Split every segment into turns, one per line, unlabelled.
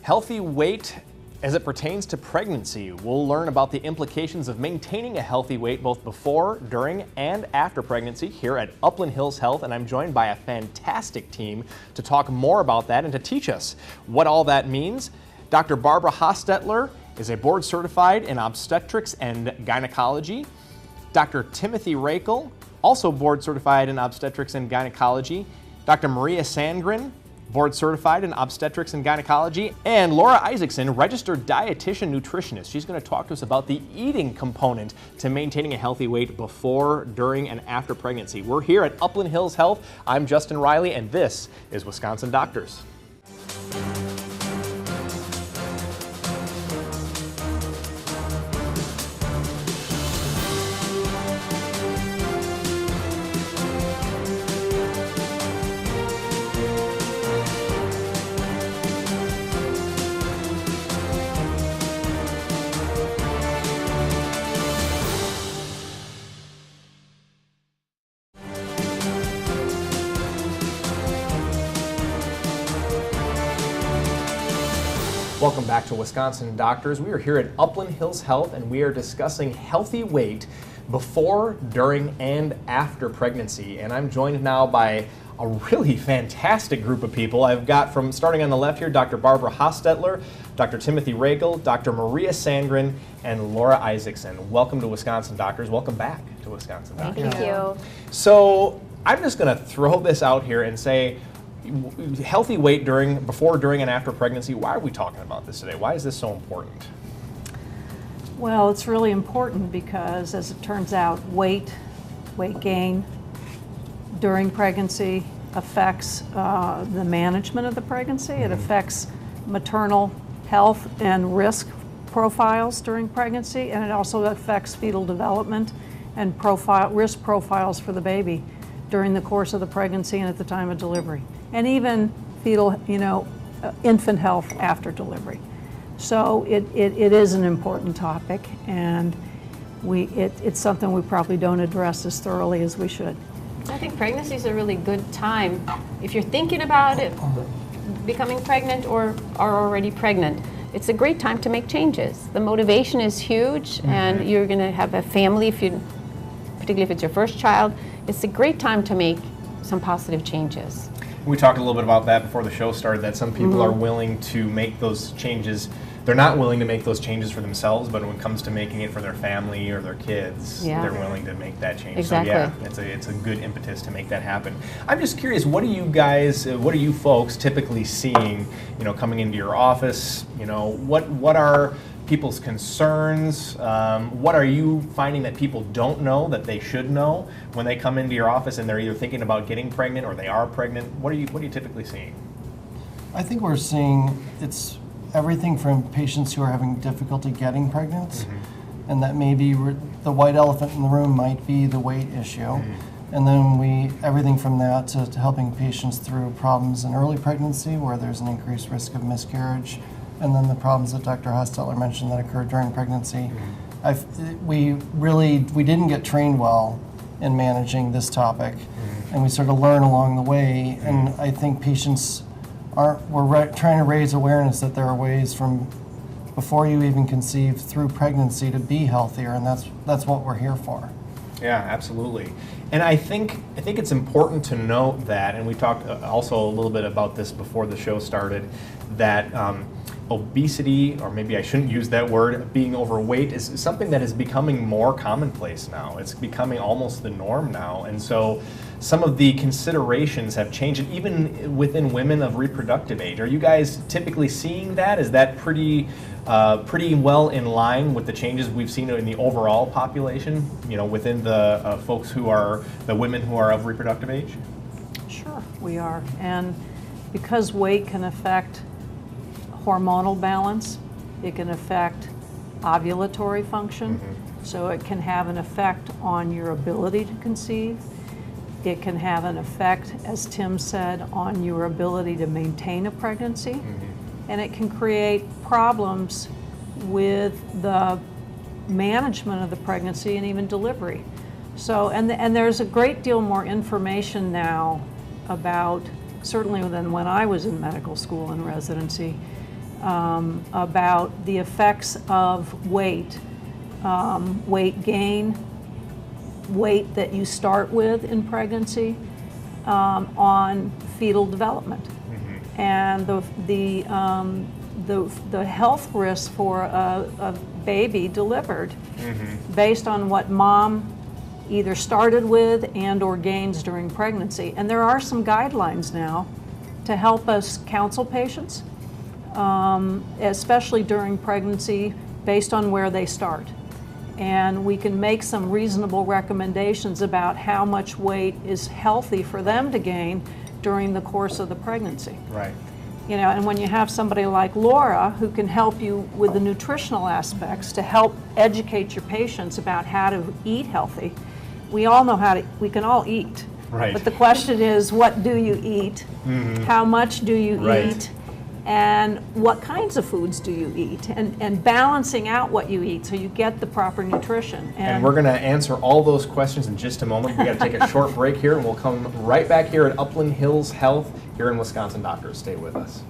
Healthy weight as it pertains to pregnancy. We'll learn about the implications of maintaining a healthy weight both before, during, and after pregnancy here at Upland Hills Health, and I'm joined by a fantastic team to talk more about that and to teach us what all that means. Dr. Barbara Hostetler is a board certified in obstetrics and gynecology. Dr. Timothy Rakel, also board certified in obstetrics and gynecology. Dr. Maria Sandgren, board certified in obstetrics and gynecology, and Laura Isaacson, registered dietitian nutritionist. She's going to talk to us about the eating component to maintaining a healthy weight before, during, and after pregnancy. We're here at Upland Hills Health. I'm Justin Riley, and this is Wisconsin Doctors. Welcome back to Wisconsin Doctors. We are here at Upland Hills Health and we are discussing healthy weight before, during, and after pregnancy. And I'm joined now by a really fantastic group of people. I've got, from starting on the left here, Dr. Barbara Hostetler, Dr. Timothy Rakel, Dr. Maria Sandgren, and Laura Isaacson. Welcome to Wisconsin Doctors. Welcome back to Wisconsin Doctors.
Thank you.
So I'm just going to throw this out here and say, healthy weight before, during, and after pregnancy. Why are we talking about this today? Why is this so important?
Well, it's really important because, as it turns out, weight gain during pregnancy affects the management of the pregnancy. It affects maternal health and risk profiles during pregnancy, and it also affects fetal development and risk profiles for the baby during the course of the pregnancy and at the time of delivery, and even fetal, infant health after delivery. So it is an important topic, and it's something we probably don't address as thoroughly as we should.
I think pregnancy is a really good time if you're thinking about it, becoming pregnant or are already pregnant. It's a great time to make changes. The motivation is huge, and you're going to have a family, particularly if it's your first child. It's a great time to make some positive changes.
We talked a little bit about that before the show started, that some people are willing to make those changes. They're not willing to make those changes for themselves, but when it comes to making it for their family or their kids, they're willing to make that change.
Exactly.
So yeah, it's a good impetus to make that happen. I'm just curious, what are you folks typically seeing, coming into your office? What are people's concerns? What are you finding that people don't know that they should know when they come into your office and they're either thinking about getting pregnant or they are pregnant? What are you typically seeing?
I think we're seeing it's everything from patients who are having difficulty getting pregnant, and that maybe the white elephant in the room might be the weight issue. And then everything from that to helping patients through problems in early pregnancy where there's an increased risk of miscarriage, and then the problems that Dr. Hostetler mentioned that occur during pregnancy. We didn't get trained well in managing this topic, and we sort of learn along the way. And I think patients we're trying to raise awareness that there are ways from before you even conceive through pregnancy to be healthier, and that's what we're here for.
Yeah, absolutely. And I think it's important to note that, and we talked also a little bit about this before the show started, that obesity, or maybe I shouldn't use that word, being overweight, is something that is becoming more commonplace now. It's becoming almost the norm now. And so some of the considerations have changed, and even within women of reproductive age. Are you guys typically seeing that? Is that pretty well in line with the changes we've seen in the overall population, within the folks who are, the women who are of reproductive age?
Sure, we are. And because weight can affect hormonal balance, it can affect ovulatory function, so it can have an effect on your ability to conceive. It can have an effect, as Tim said, on your ability to maintain a pregnancy, and it can create problems with the management of the pregnancy and even delivery. So, and there's a great deal more information now about, certainly than when I was in medical school and residency, about the effects of weight, weight gain, weight that you start with in pregnancy, on fetal development, and the health risks for a baby delivered based on what mom either started with and or gains during pregnancy. And there are some guidelines now to help us counsel patients, especially during pregnancy, based on where they start. And we can make some reasonable recommendations about how much weight is healthy for them to gain during the course of the pregnancy.
Right.
You know, and when you have somebody like Laura who can help you with the nutritional aspects to help educate your patients about how to eat healthy, we all know how to, we can all eat.
Right.
But the question is, what do you eat? How much do you
Right.
eat? And what kinds of foods do you eat? And balancing out what you eat so you get the proper nutrition.
And we're going to answer all those questions in just a moment. We got to take a short break here, and we'll come right back here at Upland Hills Health here in Wisconsin Doctors. Stay with us.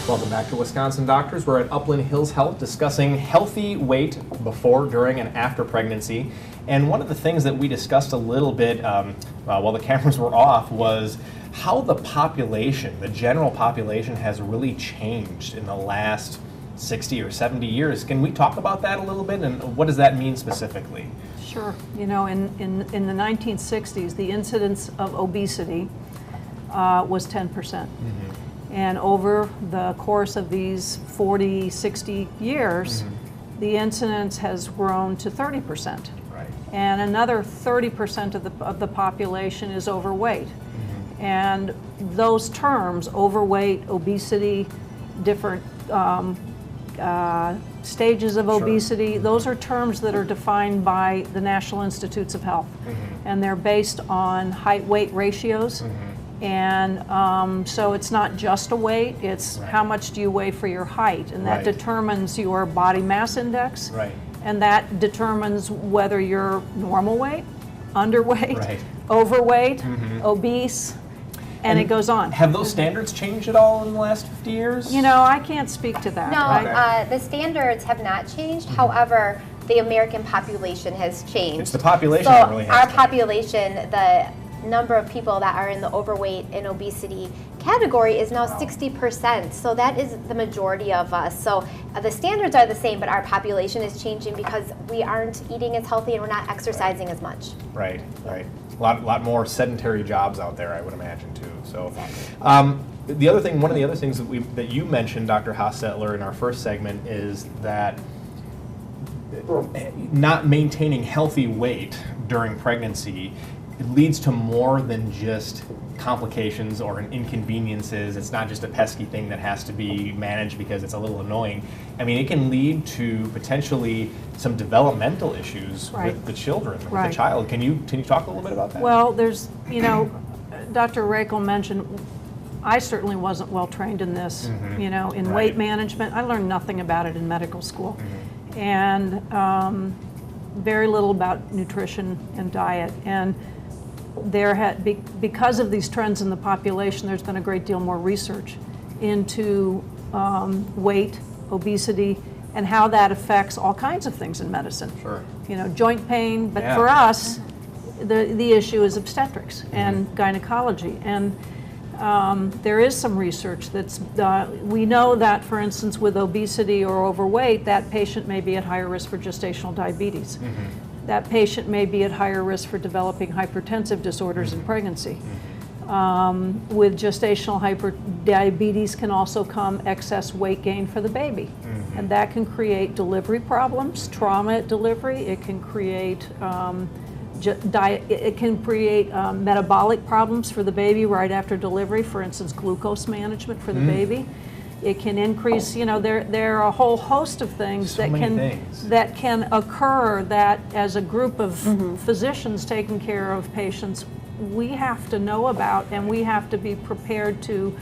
Welcome back to Wisconsin Doctors. We're at Upland Hills Health discussing healthy weight before, during, and after pregnancy. And one of the things that we discussed a little bit while the cameras were off was how the population, the general population, has really changed in the last 60 or 70 years. Can we talk about that a little bit, and what does that mean specifically?
Sure. You know, in the 1960s, the incidence of obesity was 10%. And over the course of these 40, 60 years, the incidence has grown to 30%.
Right.
And another 30% of the population is overweight. And those terms, overweight, obesity, different stages of obesity, those are terms that are defined by the National Institutes of Health. And they're based on height-weight ratios. And so it's not just a weight, it's how much do you weigh for your height, and that determines your body mass index, and that determines whether you're normal weight, underweight, overweight, obese, and it goes on.
Have those standards changed at all in the last 50 years?
You know, I can't speak to that.
No, the standards have not changed. However, the American population has changed.
It's the population
so
that really has
our
changed.
population, the number of people that are in the overweight and obesity category is now 60%. So that is the majority of us. So the standards are the same, but our population is changing because we aren't eating as healthy and we're not exercising as much.
Right. A lot more sedentary jobs out there, I would imagine, too. So, the other thing, one of the other things that you mentioned, Dr. Hostetler, in our first segment is that not maintaining healthy weight during pregnancy, it leads to more than just complications or inconveniences. It's not just a pesky thing that has to be managed because it's a little annoying. I mean, it can lead to potentially some developmental issues with the children, with the child. Can you talk a little bit about that?
Well, there's, you know, Dr. Rakel mentioned, I certainly wasn't well trained in this, you know, in weight management. I learned nothing about it in medical school. And very little about nutrition and diet. And because of these trends in the population, there's been a great deal more research into weight, obesity, and how that affects all kinds of things in medicine.
Sure.
You know, joint pain, but for us, the issue is obstetrics and gynecology. And there is some research that's, we know that, for instance, with obesity or overweight, that patient may be at higher risk for gestational diabetes. That patient may be at higher risk for developing hypertensive disorders in pregnancy. With gestational diabetes can also come excess weight gain for the baby. And that can create delivery problems, trauma at delivery. It can create metabolic problems for the baby right after delivery, for instance, glucose management for the baby. It can increase, you know, there are a whole host of things that can occur that as a group of physicians taking care of patients, we have to know about, and we have to be prepared to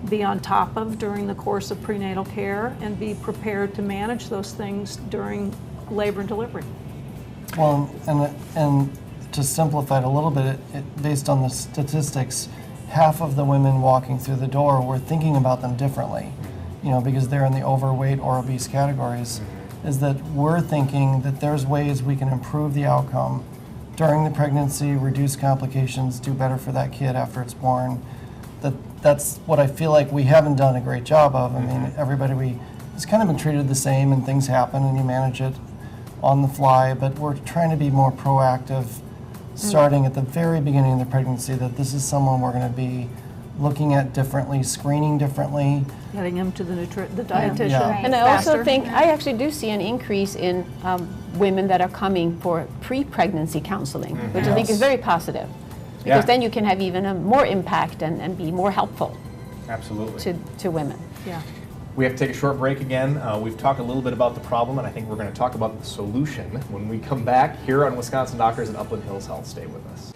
be on top of during the course of prenatal care and be prepared to manage those things during labor and delivery.
Well, and to simplify it a little bit, based on the statistics, half of the women walking through the door, we're thinking about them differently, because they're in the overweight or obese categories, is that we're thinking that there's ways we can improve the outcome during the pregnancy, reduce complications, do better for that kid after it's born. That's what I feel like we haven't done a great job of. I mean, everybody, it's kind of been treated the same, and things happen and you manage it on the fly, but we're trying to be more proactive starting at the very beginning of the pregnancy, that this is someone we're going to be looking at differently, screening differently.
Getting them to the dietitian.
Yeah.
Right.
And I
faster.
also think, I actually do see an increase in women that are coming for pre-pregnancy counseling, which I think is very positive. Because
Yeah.
then you can have even a more impact and be more helpful
Absolutely.
to women.
Yeah.
We have to take a short break again. We've talked a little bit about the problem, and I think we're going to talk about the solution when we come back here on Wisconsin Doctors and Upland Hills Health. Stay with us.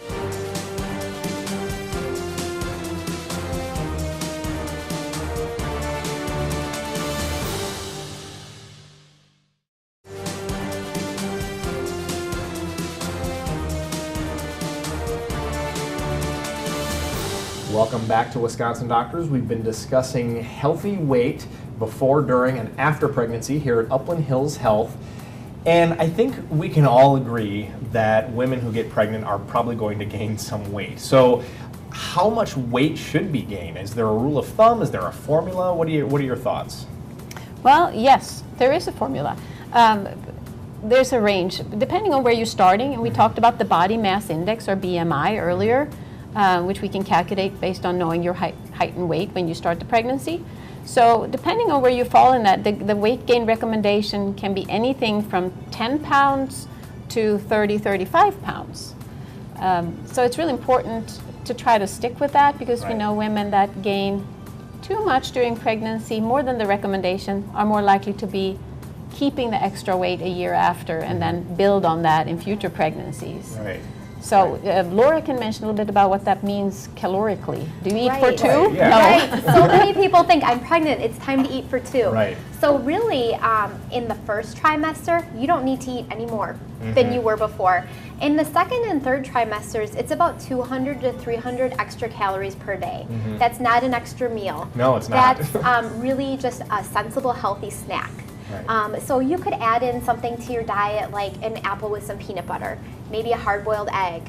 Welcome back to Wisconsin Doctors. We've been discussing healthy weight before, during, and after pregnancy here at Upland Hills Health. And I think we can all agree that women who get pregnant are probably going to gain some weight. So how much weight should be gained? Is there a rule of thumb? Is there a formula? What are your thoughts?
Well, yes, there is a formula. There's a range, depending on where you're starting. And we talked about the body mass index, or BMI, earlier, which we can calculate based on knowing your height and weight when you start the pregnancy. So depending on where you fall in that, the weight gain recommendation can be anything from 10 pounds to 35 pounds. So it's really important to try to stick with that, because we know women that gain too much during pregnancy, more than the recommendation, are more likely to be keeping the extra weight a year after and then build on that in future pregnancies.
Right.
So Laura can mention a little bit about what that means calorically. Do you eat for
Right.
two?
Right, yeah.
No.
Right. So many people think I'm pregnant, it's time to eat for two.
Right.
So really, in the first trimester, you don't need to eat any more than you were before. In the second and third trimesters, it's about 200 to 300 extra calories per day. That's not an extra meal.
No, it's not.
That's really just a sensible, healthy snack.
Right.
So you could add in something to your diet, like an apple with some peanut butter, maybe a hard-boiled egg,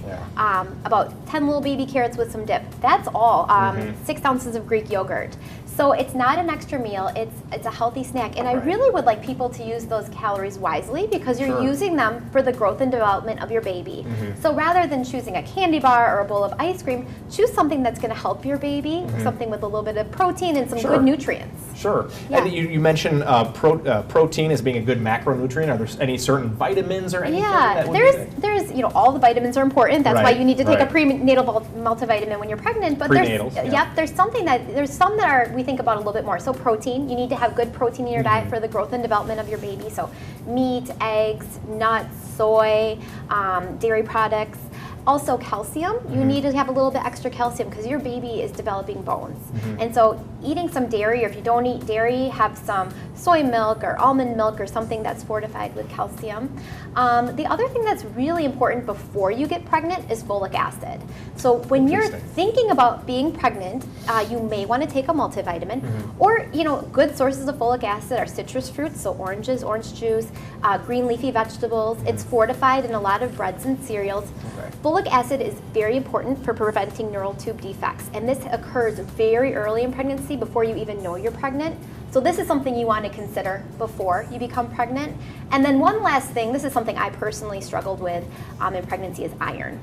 about 10 little baby carrots with some dip. That's all. 6 ounces of Greek yogurt. So it's not an extra meal, it's a healthy snack. And I really would like people to use those calories wisely, because you're using them for the growth and development of your baby. So rather than choosing a candy bar or a bowl of ice cream, choose something that's going to help your baby, something with a little bit of protein and some good nutrients.
Sure.
Yeah.
And you mentioned protein as being a good macronutrient. Are there any certain vitamins or anything?
Yeah,
that would
there's all the vitamins are important. That's why
Right,
you need to take a
right.
prenatal multivitamin when you're pregnant. But
Prenatals,
there's
yeah.
there's some that are we think about a little bit more. So protein, you need to have good protein in your diet for the growth and development of your baby. So meat, eggs, nuts, soy, dairy products. Also calcium, you need to have a little bit extra calcium because your baby is developing bones. And so eating some dairy, or if you don't eat dairy, have some soy milk or almond milk or something that's fortified with calcium. The other thing that's really important before you get pregnant is folic acid. So when you're thinking about being pregnant, you may want to take a multivitamin, or good sources of folic acid are citrus fruits, so oranges, orange juice, green leafy vegetables. It's fortified in a lot of breads and cereals. Folic acid is very important for preventing neural tube defects, and this occurs very early in pregnancy, before you even know you're pregnant. So this is something you want to consider before you become pregnant. And then one last thing, this is something I personally struggled with in pregnancy, is iron.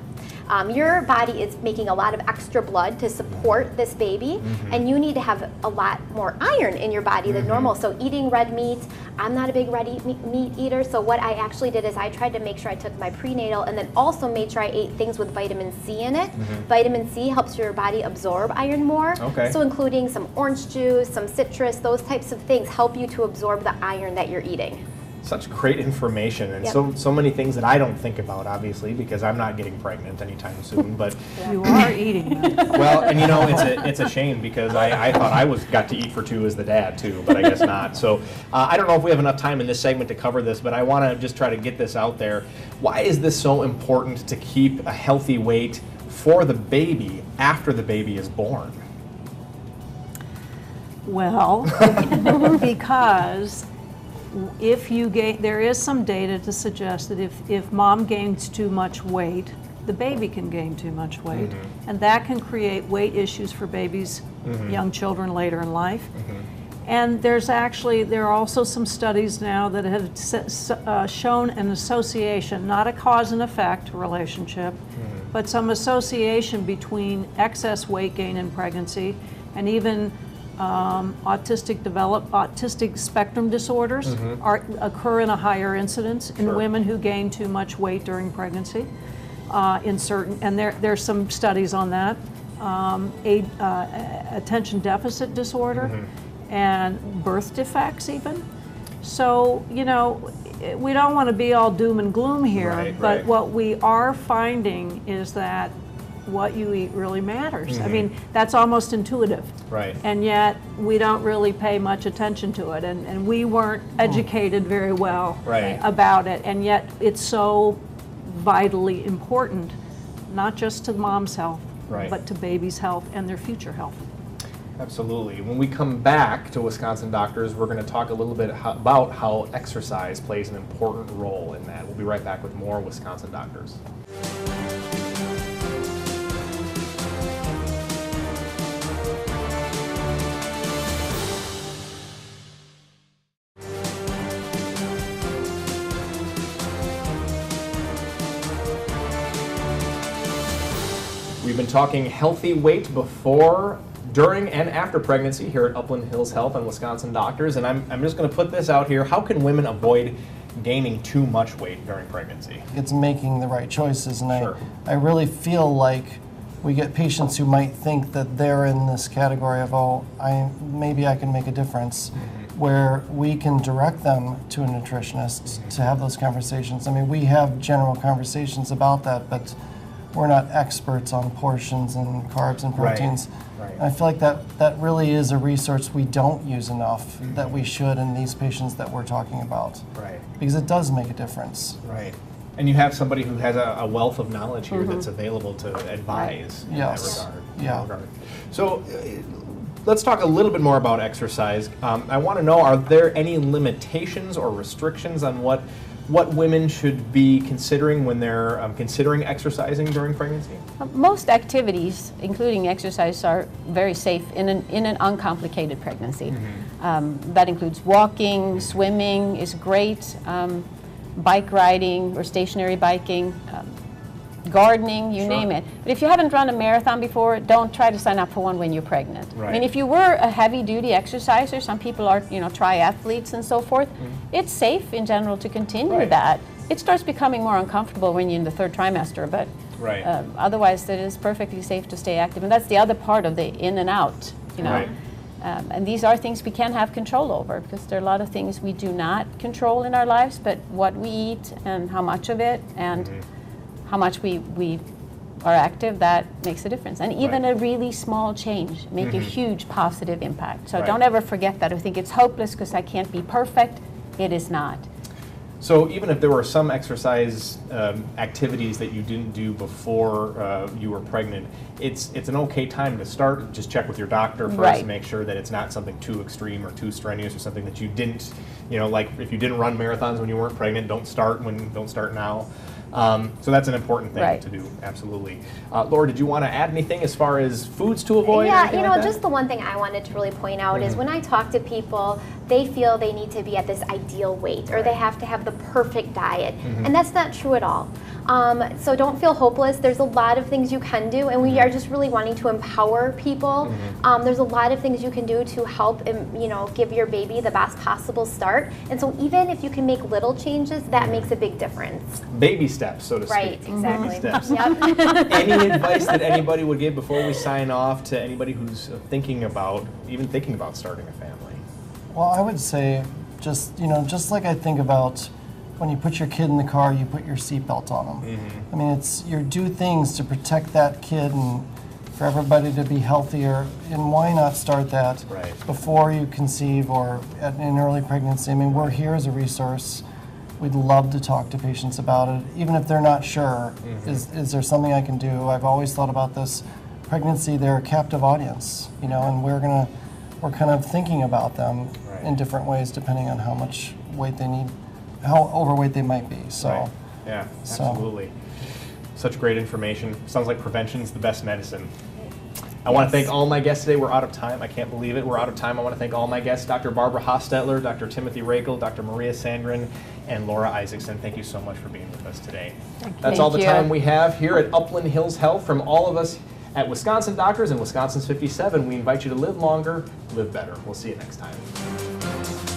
Your body is making a lot of extra blood to support this baby, and you need to have a lot more iron in your body than normal. So eating red meat, I'm not a big red meat eater, so what I actually did is I tried to make sure I took my prenatal and then also made sure I ate things with vitamin C in it. Vitamin C helps your body absorb iron more. So including some orange juice, some citrus, those types of things help you to absorb the iron that you're eating.
Such great information, and
Yep.
so many things that I don't think about, obviously, because I'm not getting pregnant anytime soon. But
You are eating them.
well, and you know, it's a shame because I thought I got to eat for two as the dad too, but I guess not. So I don't know if we have enough time in this segment to cover this, but I want to just try to get this out there. Why is this so important to keep a healthy weight for the baby after the baby is born?
Well, because if you gain, there is some data to suggest that if mom gains too much weight, the baby can gain too much weight, and that can create weight issues for babies, young children later in life. And there are also some studies now that have shown an association, not a cause and effect relationship, but some association between excess weight gain in pregnancy and even autistic spectrum disorders occur in a higher incidence in women who gain too much weight during pregnancy. There's some studies on that. Attention deficit disorder and birth defects even. So, you know, we don't want to be all doom and gloom here, but what we are finding is that what you eat really matters. I mean, that's almost intuitive.
Right.
And yet we don't really pay much attention to it, and we weren't educated very well about it, and yet it's so vitally important, not just to mom's health, but to baby's health and their future health.
Absolutely. When we come back to Wisconsin Doctors, we're going to talk a little bit about how exercise plays an important role in that. We'll be right back with more Wisconsin Doctors. We've been talking healthy weight before, during, and after pregnancy here at Upland Hills Health and Wisconsin Doctors, and I'm just going to put this out here. How can women avoid gaining too much weight during pregnancy?
It's making the right choices, and I really feel like we get patients who might think that they're in this category of, oh, maybe I can make a difference, where we can direct them to a nutritionist to have those conversations. I mean, we have general conversations about that, but we're not experts on portions and carbs and proteins.
Right.
I feel like that really is a resource we don't use enough that we should in these patients that we're talking about.
Right.
Because it does make a difference.
Right. And you have somebody who has a wealth of knowledge here that's available to advise in that regard.
Yeah.
So let's talk a little bit more about exercise. I want to know, are there any limitations or restrictions on what women should be considering when they're considering exercising during pregnancy?
Most activities, including exercise, are very safe in an uncomplicated pregnancy. That includes walking, swimming is great, bike riding or stationary biking, gardening, you name it. But if you haven't run a marathon before, don't try to sign up for one when you're pregnant. I mean, if you were a heavy-duty exerciser, some people are, triathletes and so forth, it's safe in general to continue that. It starts becoming more uncomfortable when you're in the third trimester, but otherwise it is perfectly safe to stay active. And that's the other part of the in and out, and these are things we can have control over, because there are a lot of things we do not control in our lives, but what we eat and how much of it and how much we are active, that makes a difference. And even a really small change make a huge positive impact. So don't ever forget that or think it's hopeless because I can't be perfect. It is not.
So even if there were some exercise activities that you didn't do before you were pregnant, it's an okay time to start. Just check with your doctor first to make sure that it's not something too extreme or too strenuous or something that you didn't, like if you didn't run marathons when you weren't pregnant, don't start now. So that's an important thing to do, absolutely. Laura, did you want to add anything as far as foods to avoid?
Yeah, just the one thing I wanted to really point out is when I talk to people, they feel they need to be at this ideal weight or they have to have the perfect diet. And that's not true at all. So don't feel hopeless. There's a lot of things you can do, and we are just really wanting to empower people. There's a lot of things you can do to help, give your baby the best possible start. And so even if you can make little changes, that makes a big difference.
Baby steps, so to speak.
Right, exactly.
Baby steps.
Yep.
Any advice that anybody would give before we sign off to anybody who's thinking about starting a family?
Well, I would say just, just like I think about when you put your kid in the car, you put your seatbelt on them. I mean, you do things to protect that kid and for everybody to be healthier, and why not start that before you conceive or in early pregnancy? I mean, we're here as a resource. We'd love to talk to patients about it, even if they're not sure. Is there something I can do? I've always thought about this. Pregnancy, they're a captive audience, and we're kind of thinking about them in different ways depending on how much weight they need, how overweight they might be. So,
yeah, absolutely. Such great information. Sounds like prevention is the best medicine. I want to thank all my guests today. We're out of time. I can't believe it. We're out of time. I want to thank all my guests, Dr. Barbara Hostetler, Dr. Timothy Rakel, Dr. Maria Sandgren, and Laura Isaacson. Thank you so much for being with us today. That's all the time we have here at Upland Hills Health. From all of us at Wisconsin Doctors and Wisconsin's 57, we invite you to live longer, live better. We'll see you next time.